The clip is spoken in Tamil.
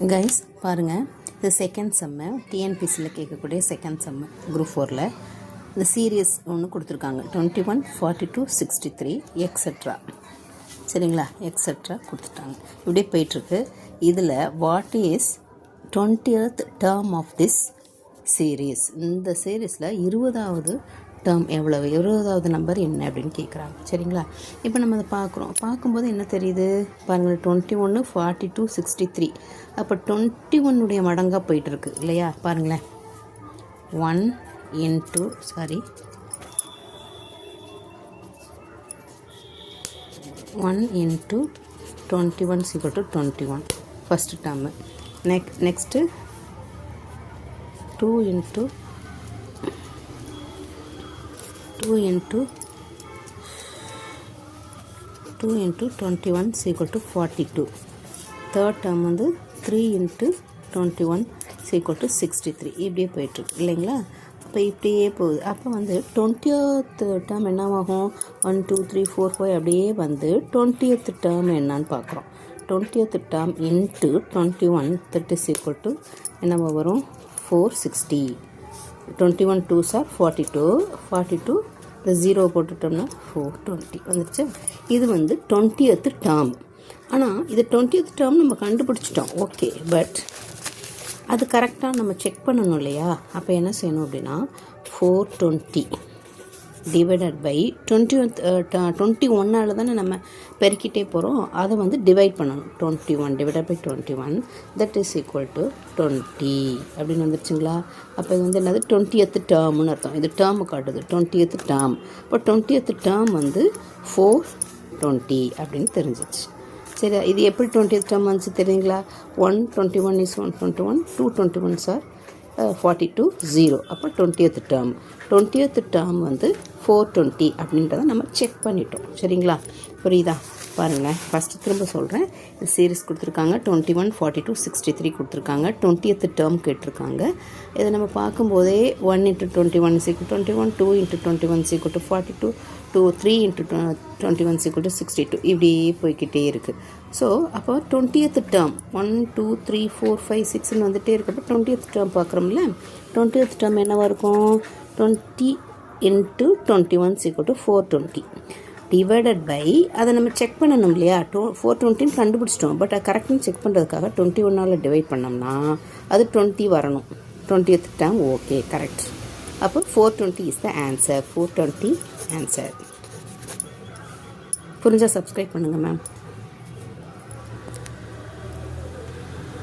கைஸ் பாருங்கள், இது செகண்ட் செம்மு டிஎன்பிசியில் கேட்கக்கூடிய செகண்ட் செம்மு குரூப் 4ல் இந்த சீரியஸ் ஒன்று கொடுத்துருக்காங்க 21, 42, 63 எக்ஸட்ரா. சரிங்களா, எக்ஸட்ரா கொடுத்துட்டாங்க. இப்படியே போயிட்டுருக்கு. இதில் what is 20th term of this series? இந்த சீரீஸில் 20வது டேர்ம் எவ்வளவு, 20வது நம்பர் என்ன அப்படின்னு கேட்குறாங்க. சரிங்களா, இப்போ நம்ம அதை பார்க்கும்போது என்ன தெரியுது பாருங்கள், 21, 42, 63. அப்போ 21 மடங்காக போயிட்டுருக்கு இல்லையா? பாருங்களேன், 1 into 21 is equal to 21 first term. Next 2 into 21 is equal to 42. Third term வந்து 3 into 21 is equal to 63. இப்படியே போயிட்டுருக்கு இல்லைங்களா? அப்போ இப்படியே போகுது. அப்போ வந்து 20th டேர்ம் என்னவாகும்? 1 2 3 4 5 அப்படியே வந்து 20th டேர்ம் என்னான்னு பார்க்குறோம். 20th term into 21 that is equal to என்னவா வரும்? 460. 21 2s are 42 இந்த 0 போட்டுட்டோம்னா 420 வந்துடுச்சு. இது வந்து 20th டேர்ம். ஆனால் இது 20th டேர்ம் நம்ம கண்டுபிடிச்சிட்டோம், ஓகே. பட் அது கரெக்டாக நம்ம செக் பண்ணணும் இல்லையா? அப்போ என்ன செய்யணும் அப்படின்னா 420 டிவைடட் பை 21 தானே நம்ம பெருக்கிட்டே போகிறோம். அதை வந்து டிவைட் பண்ணணும். 21 divided by 21 that is equal to 20 அப்படின்னு வந்துடுச்சுங்களா? அப்போ இது வந்து என்னது? 20th டேர்ம்னு அர்த்தம். இது டேர்மு காட்டுது 20th டேர்ம். இப்போ 20th டேர்ம் வந்து 420 அப்படின்னு தெரிஞ்சிச்சு. சரி, இது எப்படி 20th டேர்ம் வந்துச்சு தெரியுங்களா? 121 is 121, 221s are 42, 0. அப்போ 20th டேர்ம். 20th டேர்ம் வந்து 420 அப்படின்றத நம்ம செக் பண்ணிட்டோம். சரிங்களா, புரியுதா? பாருங்கள், ஃபஸ்ட்டு திரும்ப சொல்கிறேன். இந்த சீரீஸ் கொடுத்துருக்காங்க 21, 42, 63 கொடுத்துருக்காங்க. 20th டேர்ம் கேட்டிருக்காங்க. இதை நம்ம பார்க்கும்போதே 1 into 21 is equal to 21, 2 into 21 is equal to 42, 3 into 21 is equal to 62. இப்படி போய்கிட்டே இருக்குது. ஸோ அப்போ 20th டேர்ம் 1 2 3 4 5 6ன்னு வந்துகிட்டே இருக்கப்போ 20th டேர்ம் பார்க்குறோம்ல. 20th டேர்ம் என்னவாக இருக்கும்? 20 into 21 is equal to 420 divided by, அதை நம்ம செக் பண்ணணும் இல்லையா? 420 கண்டுபிடிச்சிட்டோம். பட் அது கரெக்டாக செக் பண்ணுறதுக்காக 21ஆல் டிவைட் பண்ணோம்னா அது 20 வரணும். 20th term okay, correct. அப்போ 420 இஸ் த ஆன்சர். 420 ஆன்சர். புரிஞ்சால் சப்ஸ்கிரைப் பண்ணுங்கள் மேம்.